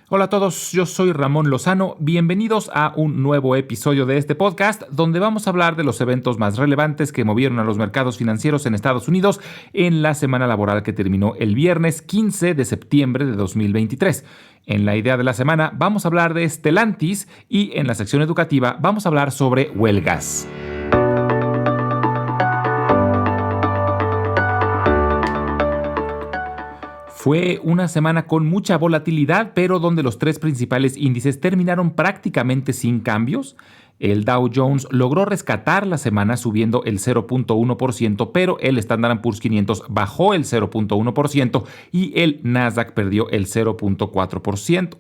Hola a todos, yo soy Ramón Lozano, bienvenidos a un nuevo episodio de este podcast donde vamos a hablar de los eventos más relevantes que movieron a los mercados financieros en Estados Unidos en la semana laboral que terminó el viernes 15 de septiembre de 2023. En la idea de la semana vamos a hablar de Stellantis y en la sección educativa vamos a hablar sobre huelgas. Fue una semana con mucha volatilidad, pero donde los tres principales índices terminaron prácticamente sin cambios. El Dow Jones logró rescatar la semana subiendo el 0.1%, pero el Standard & Poor's 500 bajó el 0.1% y el Nasdaq perdió el 0.4%.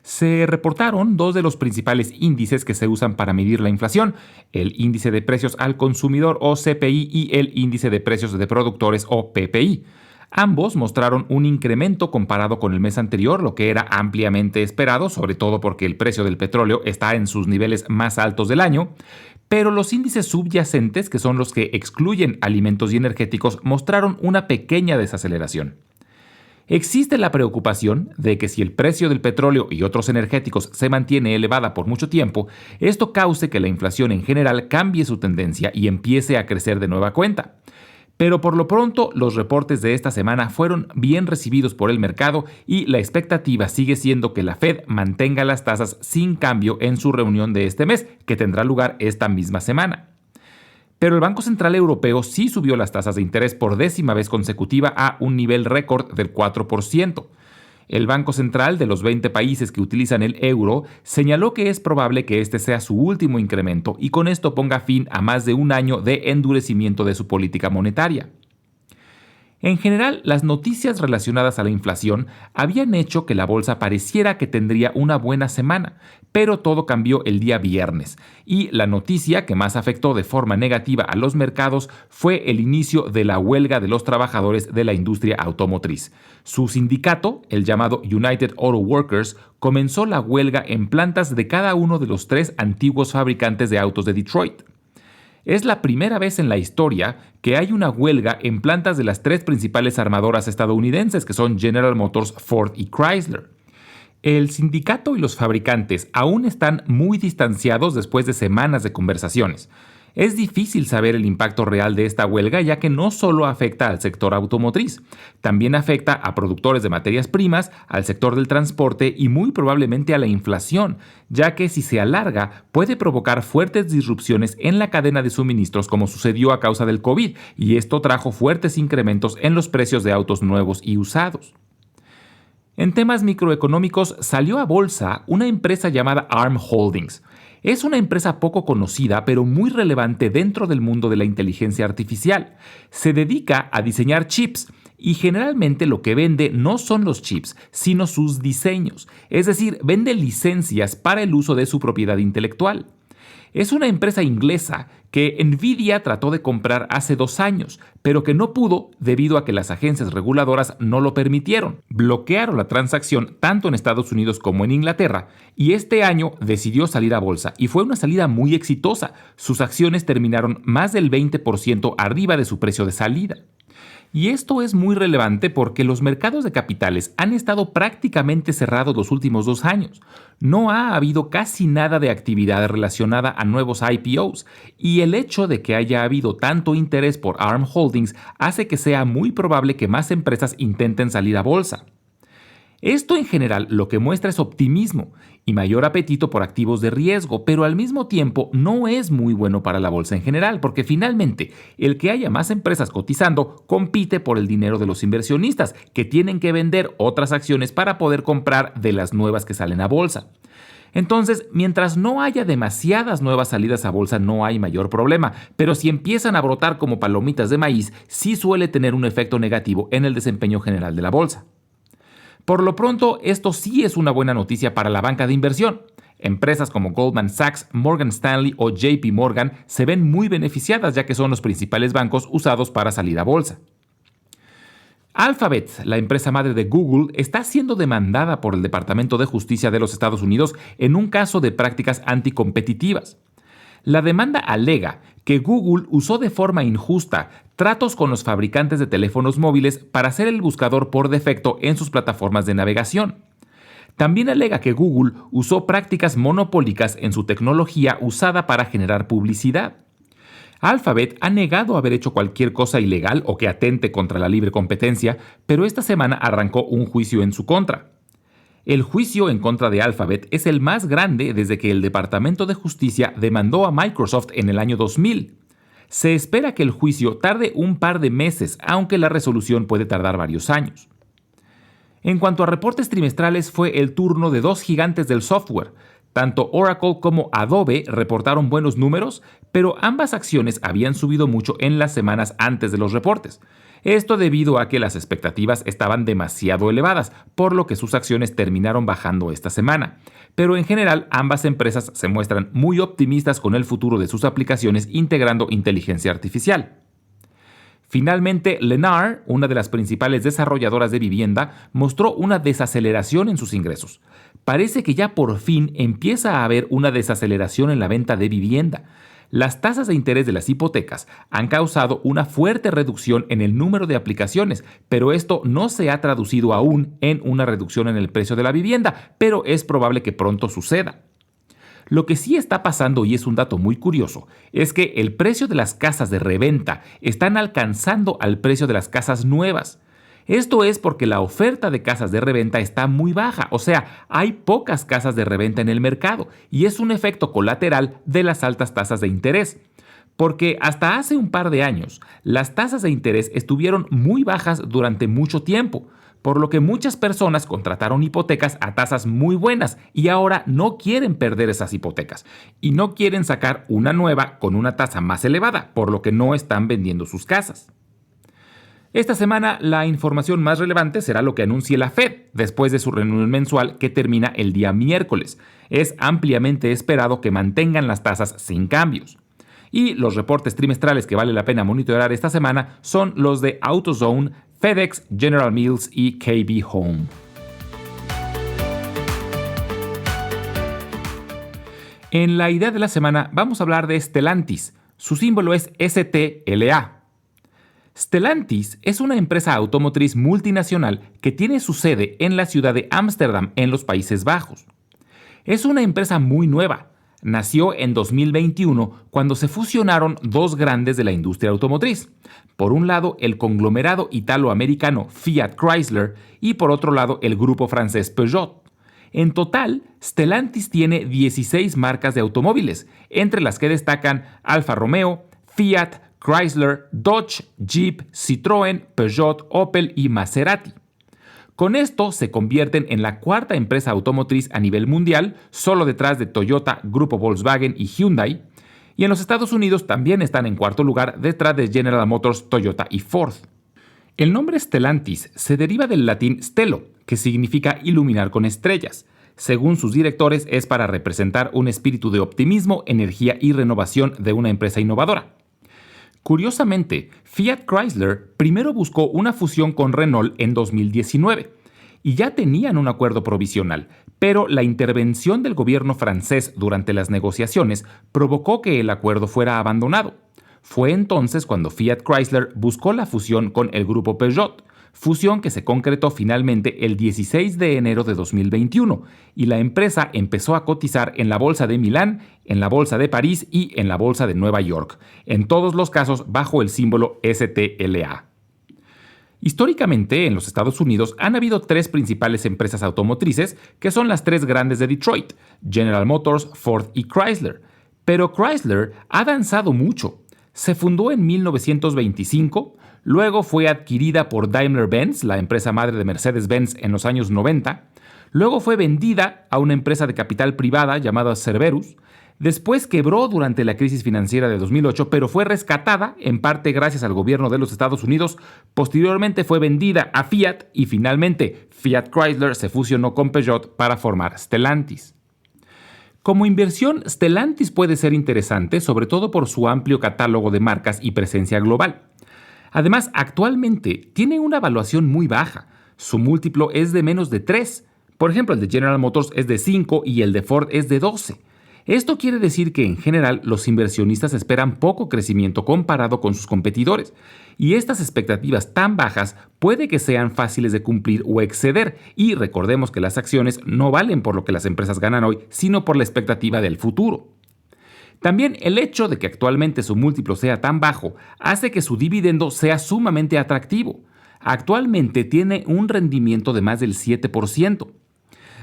Se reportaron dos de los principales índices que se usan para medir la inflación, el índice de precios al consumidor o CPI y el índice de precios de productores o PPI. Ambos mostraron un incremento comparado con el mes anterior, lo que era ampliamente esperado, sobre todo porque el precio del petróleo está en sus niveles más altos del año, pero los índices subyacentes, que son los que excluyen alimentos y energéticos, mostraron una pequeña desaceleración. Existe la preocupación de que si el precio del petróleo y otros energéticos se mantiene elevada por mucho tiempo, esto cause que la inflación en general cambie su tendencia y empiece a crecer de nueva cuenta. Pero por lo pronto, los reportes de esta semana fueron bien recibidos por el mercado y la expectativa sigue siendo que la Fed mantenga las tasas sin cambio en su reunión de este mes, que tendrá lugar esta misma semana. Pero el Banco Central Europeo sí subió las tasas de interés por 10ª vez consecutiva a un nivel récord del 4%. El Banco Central de los 20 países que utilizan el euro señaló que es probable que este sea su último incremento y con esto ponga fin a más de un año de endurecimiento de su política monetaria. En general, las noticias relacionadas a la inflación habían hecho que la bolsa pareciera que tendría una buena semana, pero todo cambió el día viernes, y la noticia que más afectó de forma negativa a los mercados fue el inicio de la huelga de los trabajadores de la industria automotriz. Su sindicato, el llamado United Auto Workers, comenzó la huelga en plantas de cada uno de los 3 antiguos fabricantes de autos de Detroit. Es la primera vez en la historia que hay una huelga en plantas de las 3 principales armadoras estadounidenses, que son General Motors, Ford y Chrysler. El sindicato y los fabricantes aún están muy distanciados después de semanas de conversaciones. Es difícil saber el impacto real de esta huelga, ya que no solo afecta al sector automotriz, también afecta a productores de materias primas, al sector del transporte y muy probablemente a la inflación, ya que si se alarga puede provocar fuertes disrupciones en la cadena de suministros como sucedió a causa del COVID, y esto trajo fuertes incrementos en los precios de autos nuevos y usados. En temas microeconómicos salió a bolsa una empresa llamada ARM Holdings. Es una empresa poco conocida, pero muy relevante dentro del mundo de la inteligencia artificial. Se dedica a diseñar chips y generalmente lo que vende no son los chips, sino sus diseños. Es decir, vende licencias para el uso de su propiedad intelectual. Es una empresa inglesa que Nvidia trató de comprar hace 2 años, pero que no pudo debido a que las agencias reguladoras no lo permitieron. Bloquearon la transacción tanto en Estados Unidos como en Inglaterra y este año decidió salir a bolsa y fue una salida muy exitosa. Sus acciones terminaron más del 20% arriba de su precio de salida. Y esto es muy relevante porque los mercados de capitales han estado prácticamente cerrados los últimos 2 años. No ha habido casi nada de actividad relacionada a nuevos IPOs, y el hecho de que haya habido tanto interés por ARM Holdings hace que sea muy probable que más empresas intenten salir a bolsa. Esto en general lo que muestra es optimismo y mayor apetito por activos de riesgo, pero al mismo tiempo no es muy bueno para la bolsa en general, porque finalmente el que haya más empresas cotizando compite por el dinero de los inversionistas, que tienen que vender otras acciones para poder comprar de las nuevas que salen a bolsa. Entonces, mientras no haya demasiadas nuevas salidas a bolsa, no hay mayor problema, pero si empiezan a brotar como palomitas de maíz, sí suele tener un efecto negativo en el desempeño general de la bolsa. Por lo pronto, esto sí es una buena noticia para la banca de inversión. Empresas como Goldman Sachs, Morgan Stanley o JP Morgan se ven muy beneficiadas, ya que son los principales bancos usados para salir a bolsa. Alphabet, la empresa madre de Google, está siendo demandada por el Departamento de Justicia de los Estados Unidos en un caso de prácticas anticompetitivas. La demanda alega que Google usó de forma injusta tratos con los fabricantes de teléfonos móviles para ser el buscador por defecto en sus plataformas de navegación. También alega que Google usó prácticas monopólicas en su tecnología usada para generar publicidad. Alphabet ha negado haber hecho cualquier cosa ilegal o que atente contra la libre competencia, pero esta semana arrancó un juicio en su contra. El juicio en contra de Alphabet es el más grande desde que el Departamento de Justicia demandó a Microsoft en el año 2000. Se espera que el juicio tarde un par de meses, aunque la resolución puede tardar varios años. En cuanto a reportes trimestrales, fue el turno de dos gigantes del software. Tanto Oracle como Adobe reportaron buenos números, pero ambas acciones habían subido mucho en las semanas antes de los reportes. Esto debido a que las expectativas estaban demasiado elevadas, por lo que sus acciones terminaron bajando esta semana. Pero en general, ambas empresas se muestran muy optimistas con el futuro de sus aplicaciones integrando inteligencia artificial. Finalmente, Lennar, una de las principales desarrolladoras de vivienda, mostró una desaceleración en sus ingresos. Parece que ya por fin empieza a haber una desaceleración en la venta de vivienda. Las tasas de interés de las hipotecas han causado una fuerte reducción en el número de aplicaciones, pero esto no se ha traducido aún en una reducción en el precio de la vivienda, pero es probable que pronto suceda. Lo que sí está pasando, y es un dato muy curioso, es que el precio de las casas de reventa están alcanzando al precio de las casas nuevas. Esto es porque la oferta de casas de reventa está muy baja, o sea, hay pocas casas de reventa en el mercado, y es un efecto colateral de las altas tasas de interés. Porque hasta hace un par de años, las tasas de interés estuvieron muy bajas durante mucho tiempo, por lo que muchas personas contrataron hipotecas a tasas muy buenas y ahora no quieren perder esas hipotecas y no quieren sacar una nueva con una tasa más elevada, por lo que no están vendiendo sus casas. Esta semana la información más relevante será lo que anuncie la Fed después de su reunión mensual que termina el día miércoles. Es ampliamente esperado que mantengan las tasas sin cambios. Y los reportes trimestrales que vale la pena monitorear esta semana son los de AutoZone, FedEx, General Mills y KB Home. En la idea de la semana vamos a hablar de Stellantis. Su símbolo es STLA. Stellantis es una empresa automotriz multinacional que tiene su sede en la ciudad de Ámsterdam, en los Países Bajos. Es una empresa muy nueva. Nació en 2021 cuando se fusionaron dos grandes de la industria automotriz. Por un lado, el conglomerado italoamericano Fiat Chrysler y por otro lado, el grupo francés Peugeot. En total, Stellantis tiene 16 marcas de automóviles, entre las que destacan Alfa Romeo, Fiat, Chrysler, Dodge, Jeep, Citroën, Peugeot, Opel y Maserati. Con esto se convierten en la cuarta empresa automotriz a nivel mundial, solo detrás de Toyota, Grupo Volkswagen y Hyundai. Y en los Estados Unidos también están en cuarto lugar detrás de General Motors, Toyota y Ford. El nombre Stellantis se deriva del latín stelo, que significa iluminar con estrellas. Según sus directores, es para representar un espíritu de optimismo, energía y renovación de una empresa innovadora. Curiosamente, Fiat Chrysler primero buscó una fusión con Renault en 2019 y ya tenían un acuerdo provisional, pero la intervención del gobierno francés durante las negociaciones provocó que el acuerdo fuera abandonado. Fue entonces cuando Fiat Chrysler buscó la fusión con el grupo Peugeot, fusión que se concretó finalmente el 16 de enero de 2021 y la empresa empezó a cotizar en la Bolsa de Milán, en la Bolsa de París y en la Bolsa de Nueva York, en todos los casos bajo el símbolo STLA. Históricamente, en los Estados Unidos han habido tres principales empresas automotrices que son las tres grandes de Detroit, General Motors, Ford y Chrysler. Pero Chrysler ha avanzado mucho. Se fundó en 1925, luego fue adquirida por Daimler-Benz, la empresa madre de Mercedes-Benz en los años 90, luego fue vendida a una empresa de capital privada llamada Cerberus, después quebró durante la crisis financiera de 2008, pero fue rescatada en parte gracias al gobierno de los Estados Unidos, posteriormente fue vendida a Fiat y finalmente Fiat Chrysler se fusionó con Peugeot para formar Stellantis. Como inversión, Stellantis puede ser interesante, sobre todo por su amplio catálogo de marcas y presencia global. Además, actualmente tiene una valuación muy baja. Su múltiplo es de menos de 3. Por ejemplo, el de General Motors es de 5 y el de Ford es de 12. Esto quiere decir que en general los inversionistas esperan poco crecimiento comparado con sus competidores, y estas expectativas tan bajas puede que sean fáciles de cumplir o exceder, y recordemos que las acciones no valen por lo que las empresas ganan hoy, sino por la expectativa del futuro. También el hecho de que actualmente su múltiplo sea tan bajo hace que su dividendo sea sumamente atractivo. Actualmente tiene un rendimiento de más del 7%.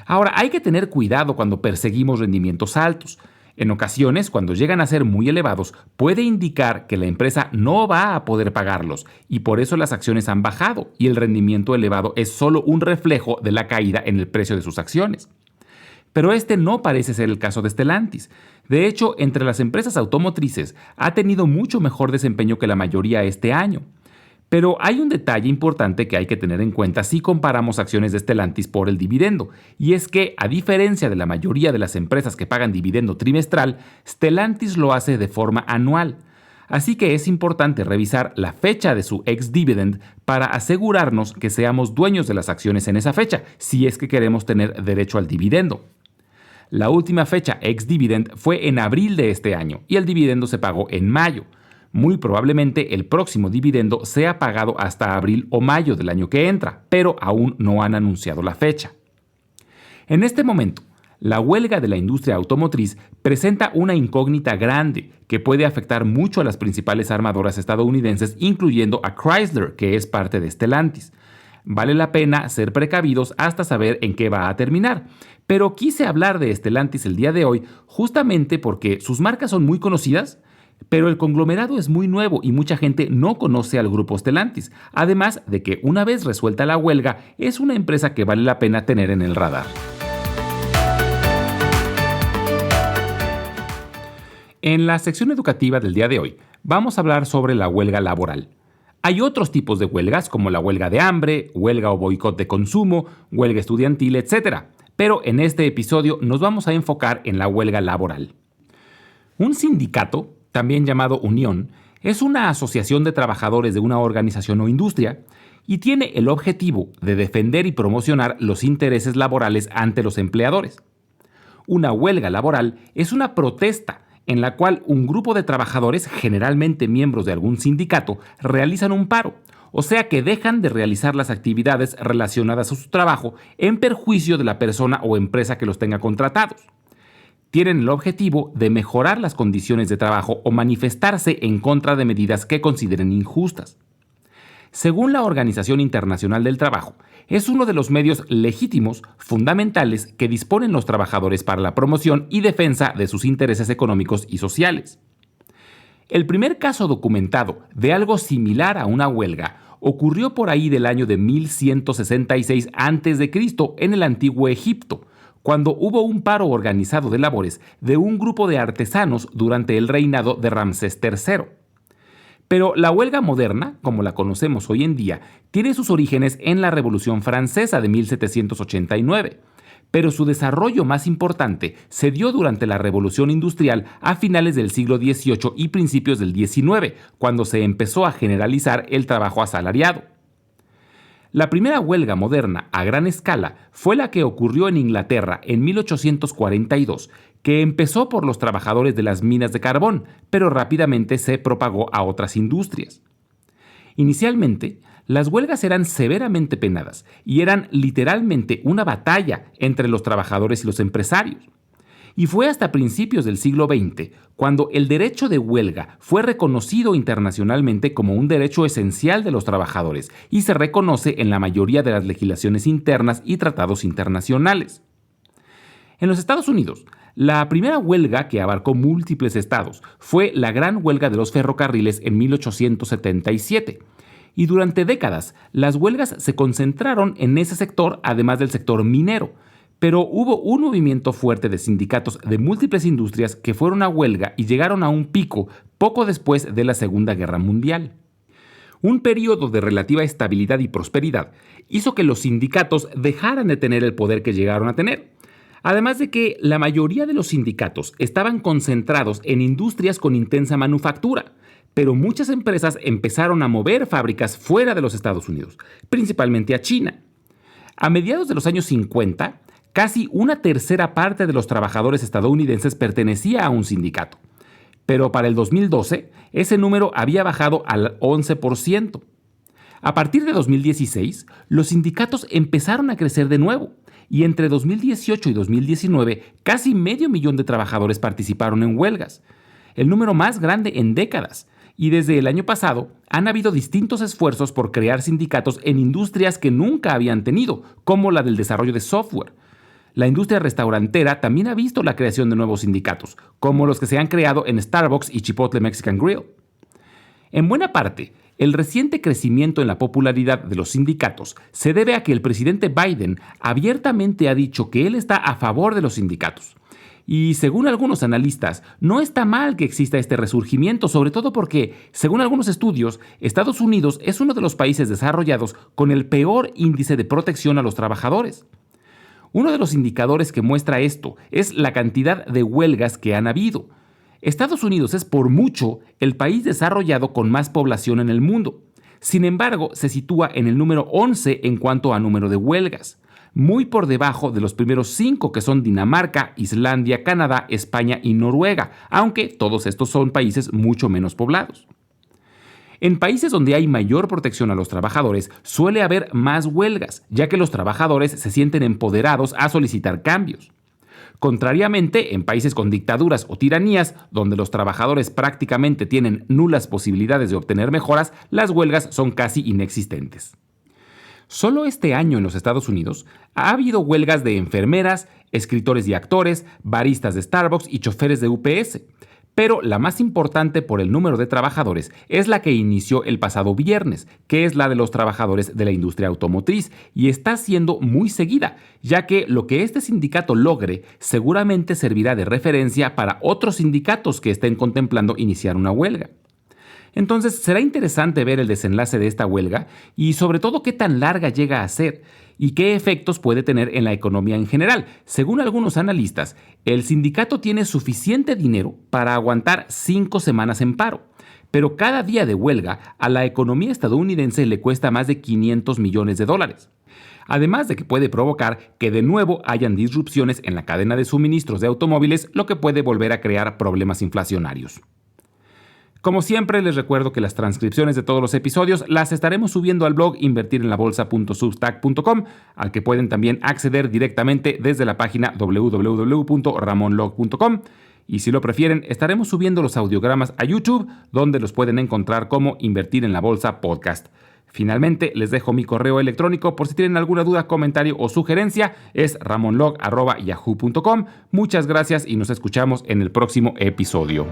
Ahora, hay que tener cuidado cuando perseguimos rendimientos altos. En ocasiones, cuando llegan a ser muy elevados, puede indicar que la empresa no va a poder pagarlos y por eso las acciones han bajado y el rendimiento elevado es solo un reflejo de la caída en el precio de sus acciones. Pero este no parece ser el caso de Stellantis. De hecho, entre las empresas automotrices ha tenido mucho mejor desempeño que la mayoría este año. Pero hay un detalle importante que hay que tener en cuenta si comparamos acciones de Stellantis por el dividendo, y es que, a diferencia de la mayoría de las empresas que pagan dividendo trimestral, Stellantis lo hace de forma anual. Así que es importante revisar la fecha de su ex-dividend para asegurarnos que seamos dueños de las acciones en esa fecha, si es que queremos tener derecho al dividendo. La última fecha ex-dividend fue en abril de este año y el dividendo se pagó en mayo. Muy probablemente el próximo dividendo sea pagado hasta abril o mayo del año que entra, pero aún no han anunciado la fecha. En este momento, la huelga de la industria automotriz presenta una incógnita grande que puede afectar mucho a las principales armadoras estadounidenses, incluyendo a Chrysler, que es parte de Stellantis. Vale la pena ser precavidos hasta saber en qué va a terminar. Pero quise hablar de Stellantis el día de hoy justamente porque sus marcas son muy conocidas, pero el conglomerado es muy nuevo y mucha gente no conoce al grupo Stellantis, además de que una vez resuelta la huelga, es una empresa que vale la pena tener en el radar. En la sección educativa del día de hoy, vamos a hablar sobre la huelga laboral. Hay otros tipos de huelgas como la huelga de hambre, huelga o boicot de consumo, huelga estudiantil, etc. Pero en este episodio nos vamos a enfocar en la huelga laboral. Un sindicato, también llamado unión, es una asociación de trabajadores de una organización o industria y tiene el objetivo de defender y promocionar los intereses laborales ante los empleadores. Una huelga laboral es una protesta en la cual un grupo de trabajadores, generalmente miembros de algún sindicato, realizan un paro, o sea que dejan de realizar las actividades relacionadas a su trabajo en perjuicio de la persona o empresa que los tenga contratados. Tienen el objetivo de mejorar las condiciones de trabajo o manifestarse en contra de medidas que consideren injustas. Según la Organización Internacional del Trabajo, es uno de los medios legítimos, fundamentales, que disponen los trabajadores para la promoción y defensa de sus intereses económicos y sociales. El primer caso documentado de algo similar a una huelga ocurrió por ahí del año de 1166 a.C. en el antiguo Egipto, cuando hubo un paro organizado de labores de un grupo de artesanos durante el reinado de Ramsés III. Pero la huelga moderna, como la conocemos hoy en día, tiene sus orígenes en la Revolución Francesa de 1789, pero su desarrollo más importante se dio durante la Revolución Industrial a finales del siglo XVIII y principios del XIX, cuando se empezó a generalizar el trabajo asalariado. La primera huelga moderna a gran escala fue la que ocurrió en Inglaterra en 1842, que empezó por los trabajadores de las minas de carbón, pero rápidamente se propagó a otras industrias. Inicialmente, las huelgas eran severamente penadas y eran literalmente una batalla entre los trabajadores y los empresarios. Y fue hasta principios del siglo XX cuando el derecho de huelga fue reconocido internacionalmente como un derecho esencial de los trabajadores y se reconoce en la mayoría de las legislaciones internas y tratados internacionales. En los Estados Unidos, la primera huelga que abarcó múltiples estados fue la Gran Huelga de los Ferrocarriles en 1877. Y durante décadas, las huelgas se concentraron en ese sector, además del sector minero. Pero hubo un movimiento fuerte de sindicatos de múltiples industrias que fueron a huelga y llegaron a un pico poco después de la Segunda Guerra Mundial. Un periodo de relativa estabilidad y prosperidad hizo que los sindicatos dejaran de tener el poder que llegaron a tener. Además de que la mayoría de los sindicatos estaban concentrados en industrias con intensa manufactura, pero muchas empresas empezaron a mover fábricas fuera de los Estados Unidos, principalmente a China. A mediados de los años 50, casi una tercera parte de los trabajadores estadounidenses pertenecía a un sindicato. Pero para el 2012, ese número había bajado al 11%. A partir de 2016, los sindicatos empezaron a crecer de nuevo, y entre 2018 y 2019, casi 500,000 de trabajadores participaron en huelgas, el número más grande en décadas. Y desde el año pasado, han habido distintos esfuerzos por crear sindicatos en industrias que nunca habían tenido, como la del desarrollo de software. La industria restaurantera también ha visto la creación de nuevos sindicatos, como los que se han creado en Starbucks y Chipotle Mexican Grill. En buena parte, el reciente crecimiento en la popularidad de los sindicatos se debe a que el presidente Biden abiertamente ha dicho que él está a favor de los sindicatos. Y según algunos analistas, no está mal que exista este resurgimiento, sobre todo porque, según algunos estudios, Estados Unidos es uno de los países desarrollados con el peor índice de protección a los trabajadores. Uno de los indicadores que muestra esto es la cantidad de huelgas que han habido. Estados Unidos es por mucho el país desarrollado con más población en el mundo. Sin embargo, se sitúa en el número 11 en cuanto a número de huelgas, muy por debajo de los primeros 5 que son Dinamarca, Islandia, Canadá, España y Noruega, aunque todos estos son países mucho menos poblados. En países donde hay mayor protección a los trabajadores, suele haber más huelgas, ya que los trabajadores se sienten empoderados a solicitar cambios. Contrariamente, en países con dictaduras o tiranías, donde los trabajadores prácticamente tienen nulas posibilidades de obtener mejoras, las huelgas son casi inexistentes. Solo este año en los Estados Unidos ha habido huelgas de enfermeras, escritores y actores, baristas de Starbucks y choferes de UPS. Pero la más importante por el número de trabajadores es la que inició el pasado viernes, que es la de los trabajadores de la industria automotriz, y está siendo muy seguida, ya que lo que este sindicato logre seguramente servirá de referencia para otros sindicatos que estén contemplando iniciar una huelga. Entonces, será interesante ver el desenlace de esta huelga y sobre todo qué tan larga llega a ser y qué efectos puede tener en la economía en general. Según algunos analistas, el sindicato tiene suficiente dinero para aguantar 5 semanas en paro, pero cada día de huelga a la economía estadounidense le cuesta más de $500 millones. Además de que puede provocar que de nuevo hayan disrupciones en la cadena de suministros de automóviles, lo que puede volver a crear problemas inflacionarios. Como siempre, les recuerdo que las transcripciones de todos los episodios las estaremos subiendo al blog invertirenlabolsa.substack.com, al que pueden también acceder directamente desde la página www.ramonlog.com. Y si lo prefieren, estaremos subiendo los audiogramas a YouTube, donde los pueden encontrar como Invertir en la Bolsa Podcast. Finalmente, les dejo mi correo electrónico por si tienen alguna duda, comentario o sugerencia. Es ramonlog@yahoo.com. Muchas gracias y nos escuchamos en el próximo episodio.